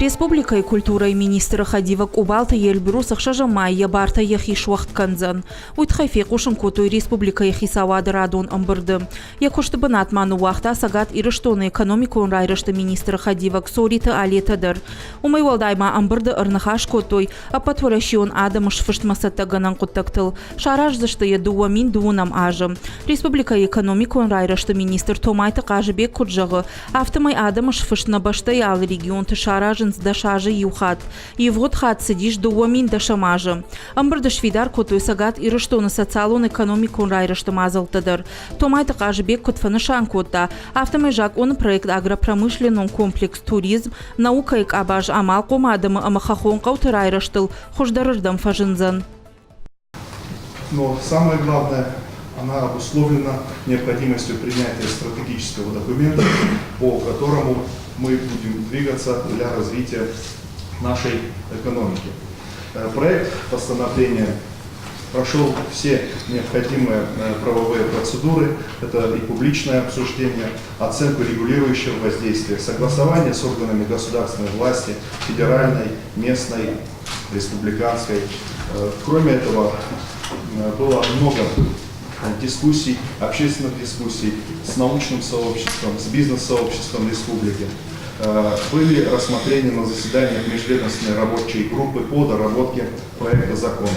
Республика и культура и министра Хадивак Убалта Ельбрусах Шажамайя Барта Яхиш Вахтканзан. Уитхайфи Кушанкуту Республика Яхисавада Радун Амбарды. Якушты банат ману вахта сагат ирыштоны экономику райрышты министра Хадивак Сорита Алетадыр. Умай валдайма Амбарды Арнахаш Котой, а потворящион Адамыш Фыштмасата Ганан Куттактыл. Шараж заштая дуамин дуунам ажым. Республика экономику райрышты министр Томайта Кажибек Куджагы. Автомай Адамыш Фыштнабаштай ал регион Шараж дашажи юхат. И вот хат сидишь дуамин дашамажи. Амбарда швидар коту сагат и рыштоны социалон экономику райрышты мазалтадыр. Томайта Кажибек котфанышан котта. Автомайжак он проект агропромышленный комплекс туризм, наука и абаж амал комадамы амахахон кауты райрыштыл. Хождарырдам фажинзан. Но самое главное, она обусловлена необходимостью принятия стратегического документа, по которому мы будем двигаться для развития нашей экономики. Проект постановления прошел все необходимые правовые процедуры. Это и публичное обсуждение, оценку регулирующего воздействия, согласование с органами государственной власти, федеральной, местной, республиканской. Кроме этого, было много дискуссий, общественных дискуссий с научным сообществом, с бизнес-сообществом республики. Были рассмотрения на заседаниях межведомственной рабочей группы по доработке проекта закона.